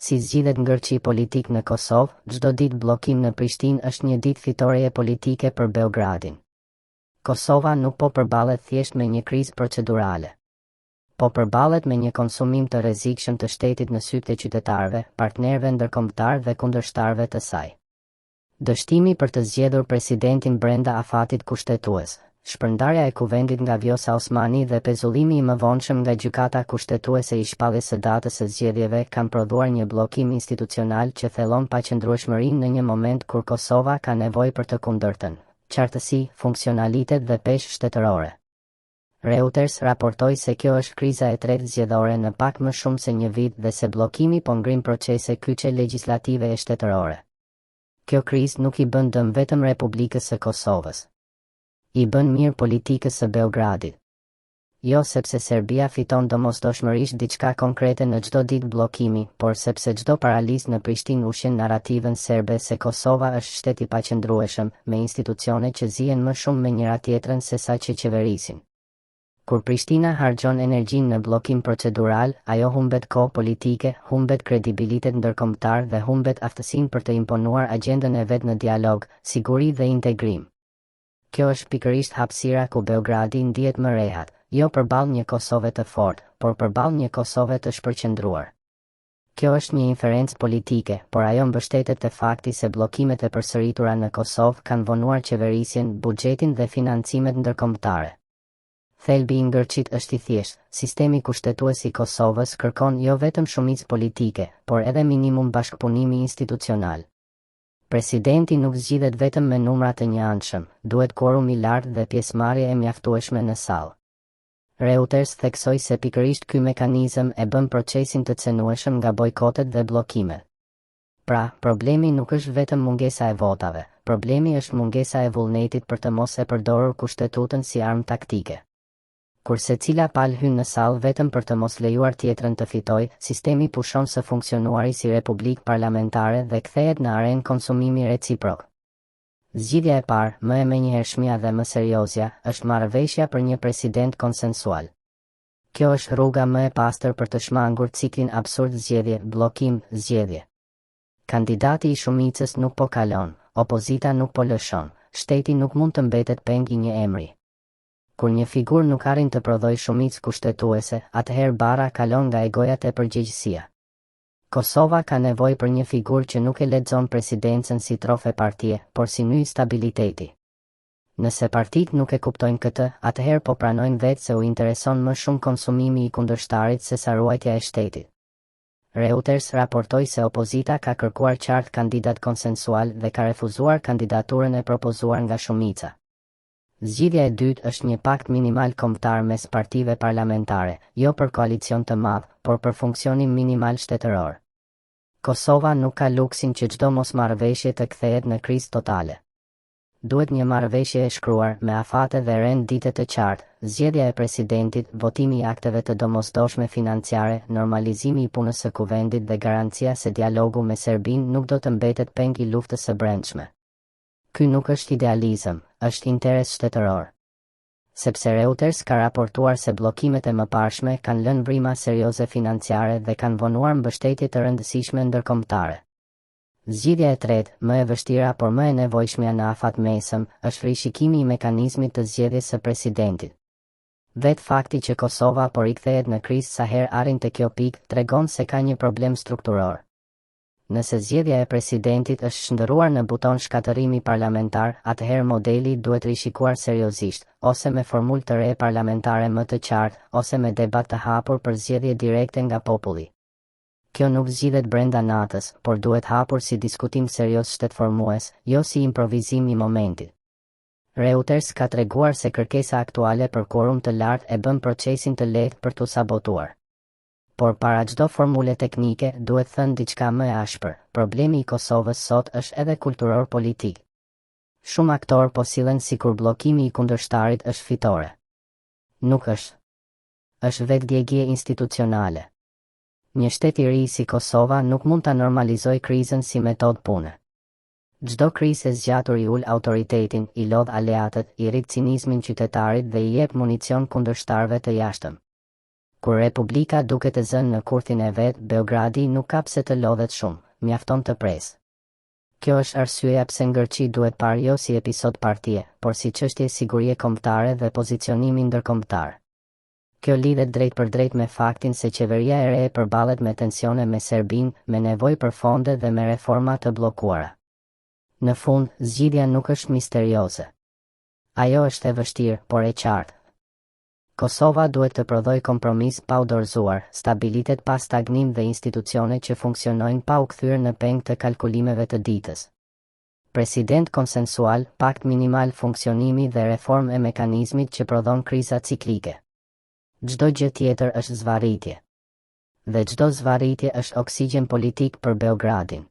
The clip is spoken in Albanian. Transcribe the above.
Si zgjidhet ngërçi politik në Kosovë, çdo ditë bllokim në Prishtinë është një ditë fitoreje politike për Beogradin. Kosova nuk po përballet thjesht me një krizë procedurale, po përballet me një konsumim të rrezikshëm të shtetit në sytë e qytetarëve, partnerëve ndërkombëtar dhe kundërshtarëve të saj. Dështimi për të zgjedhur presidentin brenda afatit kushtetues, shpërndarja e kuvendit nga Vjosa Osmani dhe pezullimi i mëvonshëm nga gjykata kushtetuese i shpalljes së datës së zgjedhjeve kanë prodhuar një bllokim institucional që thellon paqëndrueshmërinë në një moment kur Kosova ka nevojë për të kundërtën, qartësi, funksionalitet dhe peshë shtetërore. Reuters raportoi se kjo është kriza e tretë zgjedhore në pak më shumë se një vit dhe se bllokimi po ngrim procese kyçe legjislative e shtetërore. Kjo krizë nuk i bën dëm vetëm Republikës së Kosovës. I bën mirë politikës së Beogradit. Jo sepse Serbia fiton domosdoshmërisht diçka konkrete në çdo ditë bllokimi, por sepse çdo paralizë në Prishtinë ushqen narrativën serbe se Kosova është shtet i paqëndrueshëm, me institucione që zihen më shumë me njëra tjetrën se sa që qeverisin. Kur Prishtina harxhon energjinë në bllokim procedural, ajo humbet kohë politike, humbet kredibilitet ndërkombëtar dhe humbet aftësinë për të imponuar agjendën e vet në dialog, siguri dhe integrim. Kjo është pikërisht hapësira ku Beogradi ndihet më rehat, jo përballë një Kosove të fortë, por përballë një Kosove të shpërqendruar. Kjo është një inferencë politike, por ajo mbështetet te fakti se bllokimet e përsëritura në Kosovë kanë vonuar qeverisjen, buxhetin dhe financimet ndërkombëtare. Thelbi i ngërçit është i thjeshtë, sistemi kushtetues i Kosovës kërkon jo vetëm shumicë politike, por edhe minimum bashkëpunimi institucional. Presidenti nuk zgjidhet vetëm me numra të njëanshëm, duhet quorum i lartë dhe pjesëmarrje e mjaftueshme në sallë. Reuters theksoi se pikërisht ky mekanizëm e bën procesin të cenueshëm nga bojkotet dhe bllokimet. Pra, problemi nuk është vetëm mungesa e votave, problemi është mungesa e vullnetit për të mos e përdorur kushtetutën si armë taktike. Kur secila palë hyn në sallë vetëm për të mos lejuar tjetrën të fitojë, sistemi pushon së funksionuari si republikë parlamentare dhe kthehet në arenë konsumimi reciprok. Zgjidhja e parë, më e menjëhershmja dhe më seriozja, është marrëveshja për një president konsensual. Kjo është rruga më e pastër për të shmangur ciklin absurd zgjedhje, bllokim, zgjedhje. Kandidati i shumicës nuk po kalon, opozita nuk po lëshon, shteti nuk mund të mbetet peng i një emri. Kur një figurë nuk arrin të prodhojë shumicë kushtetuese, atëherë bara kalon nga egojat e përgjegjësia. Kosova ka nevojë për një figurë që nuk e lexon presidencën si trofe partie, por si nyj stabiliteti. Nëse partitë nuk e kuptojnë këtë, atëherë po pranojnë vetë se u intereson më shumë konsumimi i kundërshtarit se sa ruajtja e shtetit. Reuters raportoi se opozita ka kërkuar qartë kandidat konsensual dhe ka refuzuar kandidaturën e propozuar nga shumica. Zgjidhja e dytë është një pakt minimal kombëtar mes partive parlamentare, jo për koalicion të madh, por për funksionim minimal shtetëror. Kosova nuk ka luksin që çdo mosmarrëveshje të kthehet në krizë totale. Duhet një marrëveshje e shkruar, me afate dhe rendite të qartë, zgjedhja e presidentit, votimi i akteve të domosdoshme financiare, normalizimi i punës së kuvendit dhe garancia se dialogu me Serbinë nuk do të mbetet peng i luftës së brendshme. Ky nuk është idealizëm, është interes shtetëror. Sepse Reuters ka raportuar se bllokimet e mëparshme kanë lënë vrima serioze financiare dhe kanë vonuar mbështetje të rëndësishme ndërkombëtare. Zgjidhja e tretë, më e vështira por më e nevojshmja në afat mesëm, është rishikimi i mekanizmit të zgjedhjes së presidentit. Vetë fakti që Kosova po rikthehet në krizë sa herë arrin te kjo pikë tregon se ka një problem strukturor. Nëse zgjedhja e presidentit është shndërruar në buton shkatërimi parlamentar, atëherë modeli duhet rishikuar seriozisht, ose me formulë të re parlamentare më të qartë, ose me debat të hapur për zgjedhje direkte nga populli. Kjo nuk zgjidhet brenda natës, por duhet hapur si diskutim serioz shtetformues, jo si improvizim i momentit. Reuters ka treguar se kërkesa aktuale për quorum të lartë e bën procesin të lehtë për t'u sabotuar. Por para çdo formule teknike, duhet thënë diçka më e ashpër. Problemi i Kosovës sot është edhe kulturor politik. Shumë aktorë po sillen sikur bllokimi i kundërshtarit është fitore. Nuk është. Është vetëdjegje institucionale. Një shtet i ri si Kosova nuk mund ta normalizojë krizën si metodë pune. Çdo krizë e zgjatur i ul autoritetin, i lodh aleatët, i rrit cinizmin qytetarit dhe i jep municion kundërshtarëve të jashtëm. Kur Republika duket e zënë në kurthin e vet, Beogradi nuk ka pse të lodhet shumë, mjafton të presë. Kjo është arsyeja pse ngërçi duhet parë jo si episod partie, por si çështje sigurie kombëtare dhe pozicionimi ndërkombëtar. Kjo lidhet drejt për drejt me faktin se qeveria e re përballet me tensione me Serbinë, me nevojë për fonde dhe me reforma të bllokuara. Në fund, zgjidhja nuk është misterioze. Ajo është e vështirë, por e qartë. Kosova duhet të prodhojë kompromis pa u dorëzuar, stabilitet pa stagnim dhe institucione që funksionojnë pa u kthyer në peng të kalkulimeve të ditës. President konsensual, pakt minimal funksionimi dhe reform e mekanizmit që prodhon kriza ciklike. Çdo gjë tjetër është zvarritje. Dhe çdo zvarritje është oksigjen politik për Beogradin.